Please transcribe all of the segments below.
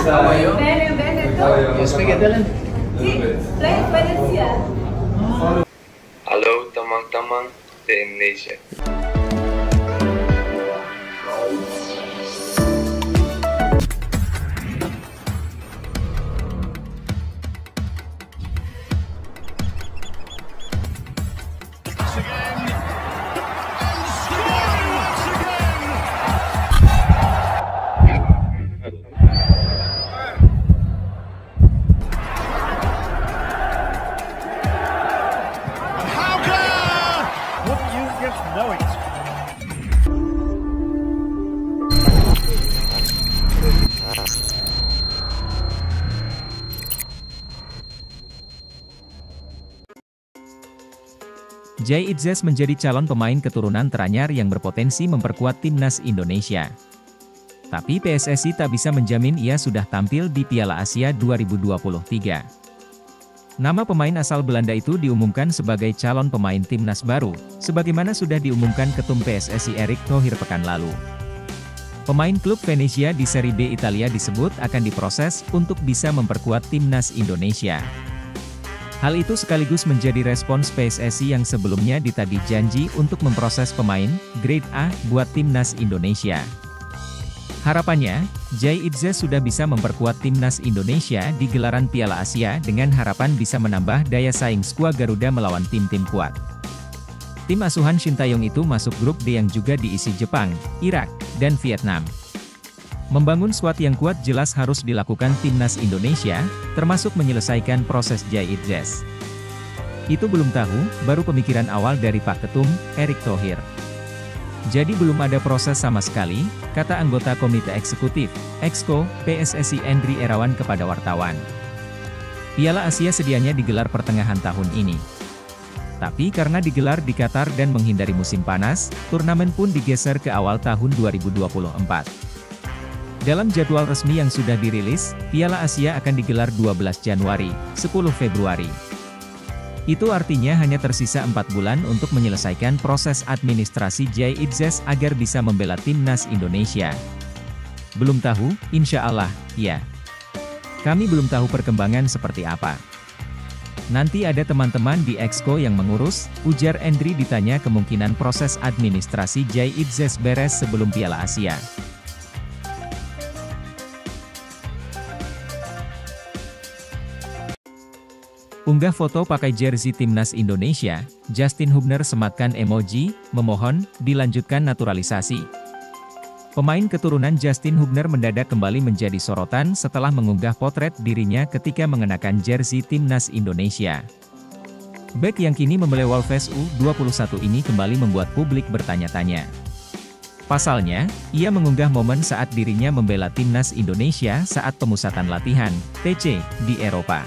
How are you? Bene, bene, tu? You speak Italian? Sì, lei Venezia. Halo teman-teman di Indonesia. Jai Itzes menjadi calon pemain keturunan teranyar yang berpotensi memperkuat timnas Indonesia. Tapi PSSI tak bisa menjamin ia sudah tampil di Piala Asia 2023. Nama pemain asal Belanda itu diumumkan sebagai calon pemain timnas baru, sebagaimana sudah diumumkan Ketum PSSI Erick Thohir pekan lalu. Pemain klub Venezia di Serie B Italia disebut akan diproses untuk bisa memperkuat timnas Indonesia. Hal itu sekaligus menjadi respons PSSI yang sebelumnya ditagih janji untuk memproses pemain grade A buat timnas Indonesia. Harapannya, Jai Itzes sudah bisa memperkuat timnas Indonesia di gelaran Piala Asia dengan harapan bisa menambah daya saing skuad Garuda melawan tim-tim kuat. Tim asuhan Shin Tae-yong itu masuk grup D yang juga diisi Jepang, Irak, dan Vietnam. Membangun skuad yang kuat jelas harus dilakukan timnas Indonesia, termasuk menyelesaikan proses Jai Itzes. Itu belum tahu, baru pemikiran awal dari Pak Ketum, Erick Thohir. Jadi belum ada proses sama sekali, kata anggota Komite Eksekutif, Exco, PSSI Endri Erawan kepada wartawan. Piala Asia sedianya digelar pertengahan tahun ini. Tapi karena digelar di Qatar dan menghindari musim panas, turnamen pun digeser ke awal tahun 2024. Dalam jadwal resmi yang sudah dirilis, Piala Asia akan digelar 12 Januari, 10 Februari. Itu artinya hanya tersisa 4 bulan untuk menyelesaikan proses administrasi Jai Itzes agar bisa membela timnas Indonesia. Belum tahu, insya Allah, ya. Kami belum tahu perkembangan seperti apa. Nanti ada teman-teman di Exco yang mengurus, ujar Endri ditanya kemungkinan proses administrasi Jai Itzes beres sebelum Piala Asia. Unggah foto pakai jersey timnas Indonesia, Justin Hubner sematkan emoji, memohon, dilanjutkan naturalisasi. Pemain keturunan Justin Hubner mendadak kembali menjadi sorotan setelah mengunggah potret dirinya ketika mengenakan jersey timnas Indonesia. Bek yang kini membela Wolves U21 ini kembali membuat publik bertanya-tanya. Pasalnya, ia mengunggah momen saat dirinya membela timnas Indonesia saat pemusatan latihan, TC, di Eropa.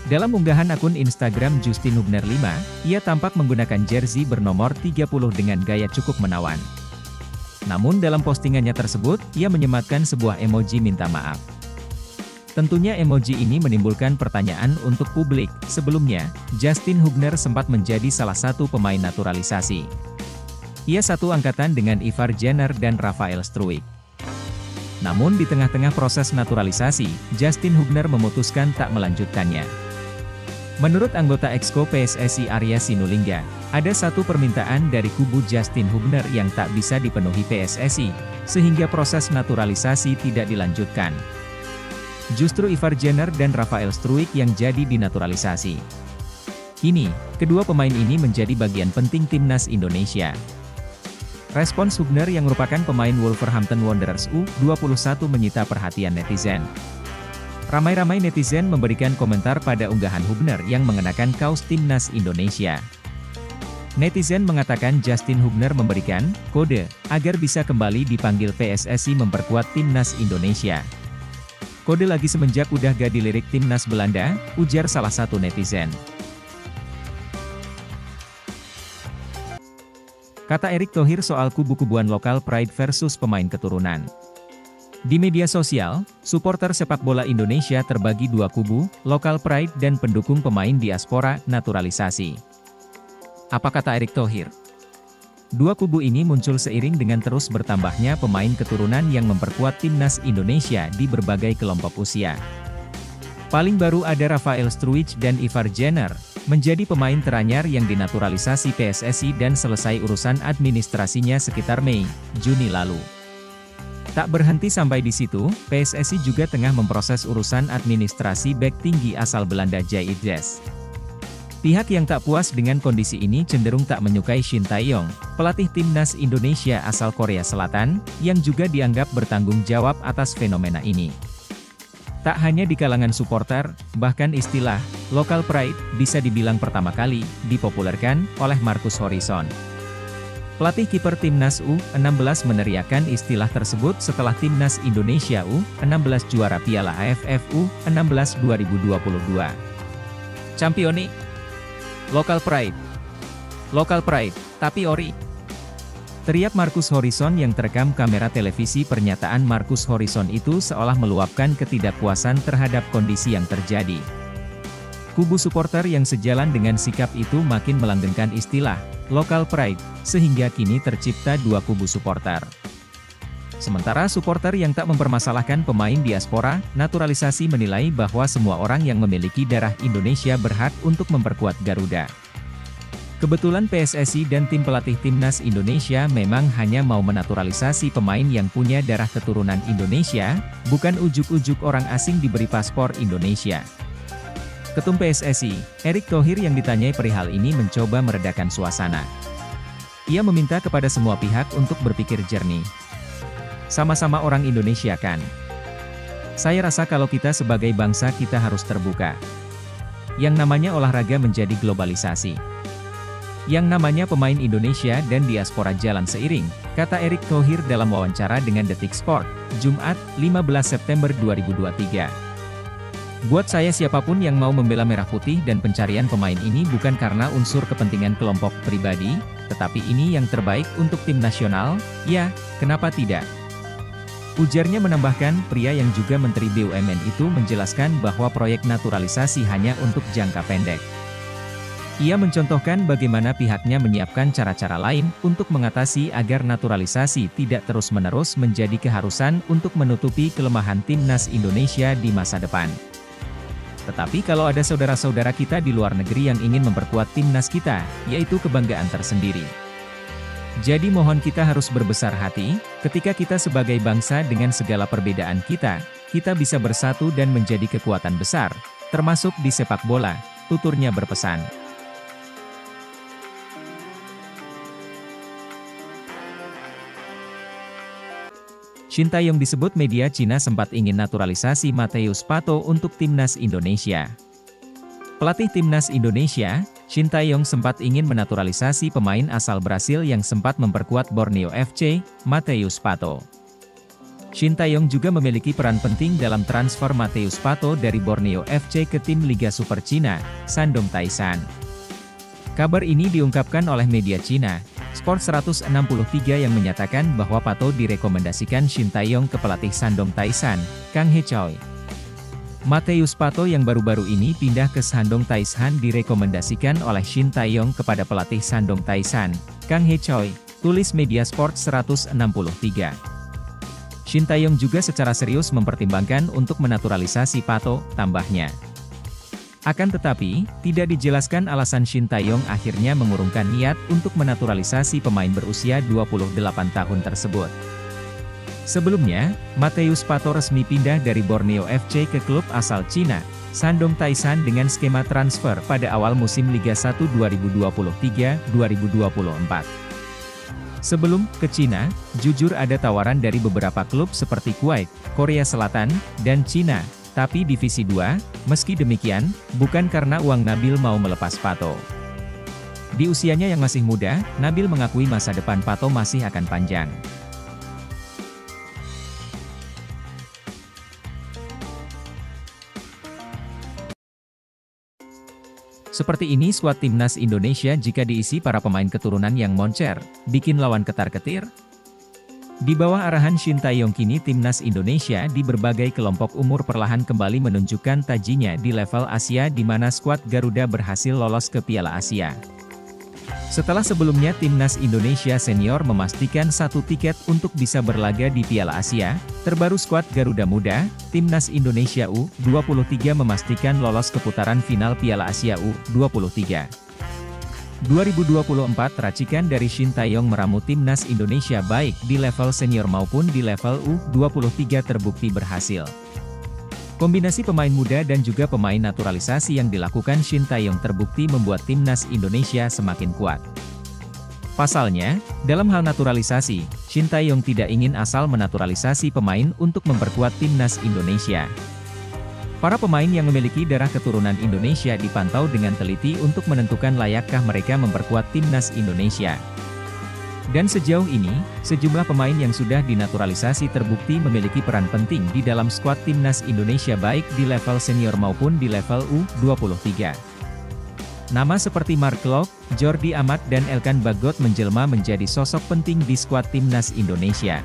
Dalam unggahan akun Instagram Justin Hubner 5, ia tampak menggunakan jersey bernomor 30 dengan gaya cukup menawan. Namun dalam postingannya tersebut, ia menyematkan sebuah emoji minta maaf. Tentunya emoji ini menimbulkan pertanyaan untuk publik. Sebelumnya, Justin Hubner sempat menjadi salah satu pemain naturalisasi. Ia satu angkatan dengan Ivar Jenner dan Rafael Struijk. Namun di tengah-tengah proses naturalisasi, Justin Hubner memutuskan tak melanjutkannya. Menurut anggota Exco PSSI Arya Sinulinga, ada satu permintaan dari kubu Justin Hubner yang tak bisa dipenuhi PSSI, sehingga proses naturalisasi tidak dilanjutkan. Justru Ivar Jenner dan Rafael Struijk yang jadi dinaturalisasi. Kini, kedua pemain ini menjadi bagian penting timnas Indonesia. Respons Hubner yang merupakan pemain Wolverhampton Wanderers U21 menyita perhatian netizen. Ramai-ramai netizen memberikan komentar pada unggahan Hubner yang mengenakan kaos timnas Indonesia. Netizen mengatakan Justin Hubner memberikan kode agar bisa kembali dipanggil PSSI memperkuat timnas Indonesia. Kode lagi semenjak udah gak dilirik timnas Belanda, ujar salah satu netizen. Kata Erick Thohir soal kubu-kubuan lokal pride versus pemain keturunan. Di media sosial, supporter sepak bola Indonesia terbagi dua kubu, lokal pride dan pendukung pemain diaspora naturalisasi. Apa kata Erick Thohir? Dua kubu ini muncul seiring dengan terus bertambahnya pemain keturunan yang memperkuat timnas Indonesia di berbagai kelompok usia. Paling baru ada Rafael Struwich dan Ivar Jenner, menjadi pemain teranyar yang dinaturalisasi PSSI dan selesai urusan administrasinya sekitar Mei, Juni lalu. Tak berhenti sampai di situ, PSSI juga tengah memproses urusan administrasi bek tinggi asal Belanda Jay Idjes. Pihak yang tak puas dengan kondisi ini cenderung tak menyukai Shin Tae-yong, pelatih timnas Indonesia asal Korea Selatan, yang juga dianggap bertanggung jawab atas fenomena ini. Tak hanya di kalangan supporter, bahkan istilah local pride bisa dibilang pertama kali dipopulerkan oleh Marcus Horizon. Pelatih kiper timnas U16 meneriakan istilah tersebut setelah timnas Indonesia U16 juara Piala AFF U16 2022. Championi, local pride, tapi ori. Teriak Marcus Horizon yang terekam kamera televisi. Pernyataan Marcus Horizon itu seolah meluapkan ketidakpuasan terhadap kondisi yang terjadi. Kubu supporter yang sejalan dengan sikap itu makin melanggengkan istilah local pride, sehingga kini tercipta dua kubu supporter. Sementara supporter yang tak mempermasalahkan pemain diaspora naturalisasi menilai bahwa semua orang yang memiliki darah Indonesia berhak untuk memperkuat Garuda. Kebetulan PSSI dan tim pelatih timnas Indonesia memang hanya mau menaturalisasi pemain yang punya darah keturunan Indonesia, bukan ujuk-ujuk orang asing diberi paspor Indonesia. Ketum PSSI, Erick Thohir yang ditanyai perihal ini mencoba meredakan suasana. Ia meminta kepada semua pihak untuk berpikir jernih. Sama-sama orang Indonesia kan? Saya rasa kalau kita sebagai bangsa kita harus terbuka. Yang namanya olahraga menjadi globalisasi. Yang namanya pemain Indonesia dan diaspora jalan seiring, kata Erick Thohir dalam wawancara dengan Detik Sport, Jumat, 15 September 2023. Buat saya siapapun yang mau membela merah putih dan pencarian pemain ini bukan karena unsur kepentingan kelompok pribadi, tetapi ini yang terbaik untuk tim nasional, ya, kenapa tidak? Ujarnya menambahkan, pria yang juga Menteri BUMN itu menjelaskan bahwa proyek naturalisasi hanya untuk jangka pendek. Ia mencontohkan bagaimana pihaknya menyiapkan cara-cara lain untuk mengatasi agar naturalisasi tidak terus-menerus menjadi keharusan untuk menutupi kelemahan timnas Indonesia di masa depan. Tetapi kalau ada saudara-saudara kita di luar negeri yang ingin memperkuat timnas kita, yaitu kebanggaan tersendiri. Jadi mohon kita harus berbesar hati, ketika kita sebagai bangsa dengan segala perbedaan kita bisa bersatu dan menjadi kekuatan besar, termasuk di sepak bola, tuturnya berpesan. Shin Tae-yong disebut media Cina sempat ingin naturalisasi Matheus Pato untuk timnas Indonesia. Pelatih timnas Indonesia, Shin Tae-yong sempat ingin menaturalisasi pemain asal Brasil yang sempat memperkuat Borneo FC, Matheus Pato. Shin Tae-yong juga memiliki peran penting dalam transfer Matheus Pato dari Borneo FC ke tim Liga Super Cina, Shandong Taishan. Kabar ini diungkapkan oleh media Cina, Sport 163 yang menyatakan bahwa Pato direkomendasikan Shin Tae-yong ke pelatih Shandong Taishan, Kang Hee-choi. Matheus Pato yang baru-baru ini pindah ke Shandong Taishan direkomendasikan oleh Shin Tae-yong kepada pelatih Shandong Taishan, Kang Hee-choi, tulis media Sport 163. Shin Tae-yong juga secara serius mempertimbangkan untuk menaturalisasi Pato, tambahnya. Akan tetapi, tidak dijelaskan alasan Shin Tae-yong akhirnya mengurungkan niat untuk menaturalisasi pemain berusia 28 tahun tersebut. Sebelumnya, Matheus Pato resmi pindah dari Borneo FC ke klub asal Cina, Shandong Taishan dengan skema transfer pada awal musim Liga 1 2023-2024. Sebelum ke Cina, jujur ada tawaran dari beberapa klub seperti Kuwait, Korea Selatan, dan Cina. Tapi Divisi 2, meski demikian, bukan karena uang Nabil mau melepas Pato. Di usianya yang masih muda, Nabil mengakui masa depan Pato masih akan panjang. Seperti ini skuad timnas Indonesia jika diisi para pemain keturunan yang moncer, bikin lawan ketar-ketir. Di bawah arahan Shin Tae-yong kini timnas Indonesia di berbagai kelompok umur perlahan kembali menunjukkan tajinya di level Asia di mana skuad Garuda berhasil lolos ke Piala Asia. Setelah sebelumnya Timnas Indonesia Senior memastikan 1 tiket untuk bisa berlaga di Piala Asia, terbaru skuad Garuda Muda, Timnas Indonesia U23 memastikan lolos ke putaran final Piala Asia U23. 2024 racikan dari Shin Tae-yong meramu Timnas Indonesia baik di level senior maupun di level U23 terbukti berhasil. Kombinasi pemain muda dan juga pemain naturalisasi yang dilakukan Shin Tae-yong terbukti membuat Timnas Indonesia semakin kuat. Pasalnya, dalam hal naturalisasi, Shin Tae-yong tidak ingin asal menaturalisasi pemain untuk memperkuat Timnas Indonesia. Para pemain yang memiliki darah keturunan Indonesia dipantau dengan teliti untuk menentukan layakkah mereka memperkuat Timnas Indonesia. Dan sejauh ini, sejumlah pemain yang sudah dinaturalisasi terbukti memiliki peran penting di dalam skuad Timnas Indonesia baik di level senior maupun di level U23. Nama seperti Mark Klok, Jordi Amat dan Elkan Bagot menjelma menjadi sosok penting di skuad Timnas Indonesia.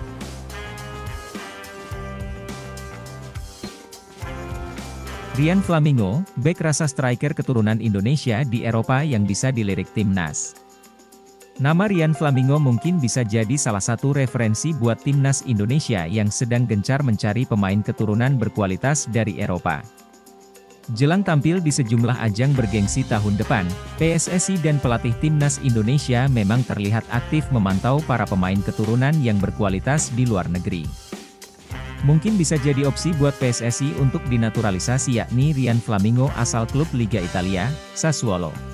Rian Flamingo, bek rasa striker keturunan Indonesia di Eropa yang bisa dilirik Timnas. Nama Rian Flamingo mungkin bisa jadi salah satu referensi buat Timnas Indonesia yang sedang gencar mencari pemain keturunan berkualitas dari Eropa. Jelang tampil di sejumlah ajang bergengsi tahun depan, PSSI dan pelatih Timnas Indonesia memang terlihat aktif memantau para pemain keturunan yang berkualitas di luar negeri. Mungkin bisa jadi opsi buat PSSI untuk dinaturalisasi yakni Rian Flamingo asal klub Liga Italia, Sassuolo.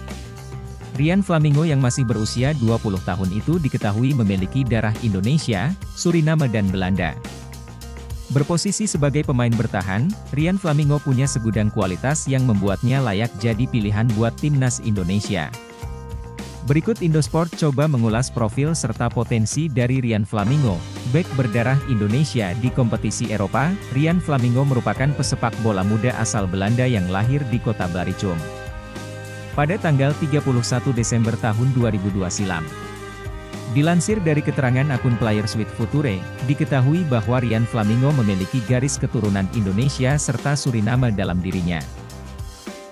Rian Flamingo yang masih berusia 20 tahun itu diketahui memiliki darah Indonesia, Suriname dan Belanda. Berposisi sebagai pemain bertahan, Rian Flamingo punya segudang kualitas yang membuatnya layak jadi pilihan buat Timnas Indonesia. Berikut Indosport coba mengulas profil serta potensi dari Rian Flamingo, bek berdarah Indonesia di kompetisi Eropa. Rian Flamingo merupakan pesepak bola muda asal Belanda yang lahir di kota Barichum pada tanggal 31 Desember tahun 2002 silam. Dilansir dari keterangan akun Players with Future, diketahui bahwa Rian Flamingo memiliki garis keturunan Indonesia serta Suriname dalam dirinya.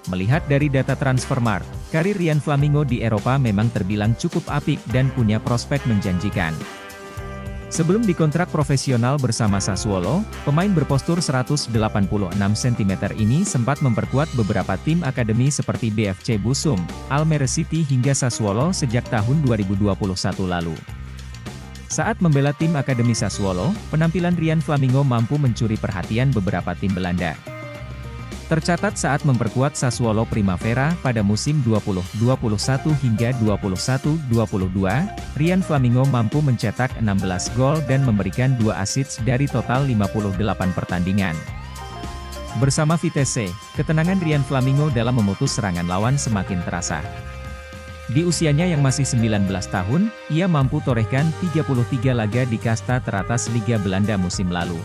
Melihat dari data Transfermarkt, karir Rian Flamingo di Eropa memang terbilang cukup apik dan punya prospek menjanjikan. Sebelum dikontrak profesional bersama Sassuolo, pemain berpostur 186 cm ini sempat memperkuat beberapa tim akademi seperti BFC Busum, Almere City hingga Sassuolo sejak tahun 2021 lalu. Saat membela tim akademi Sassuolo, penampilan Rian Flamingo mampu mencuri perhatian beberapa tim Belanda. Tercatat saat memperkuat Sassuolo Primavera pada musim 2021 hingga 21-22, Rian Flamingo mampu mencetak 16 gol dan memberikan 2 assist dari total 58 pertandingan. Bersama Vitesse, ketenangan Rian Flamingo dalam memutus serangan lawan semakin terasa. Di usianya yang masih 19 tahun, ia mampu torehkan 33 laga di kasta teratas Liga Belanda musim lalu.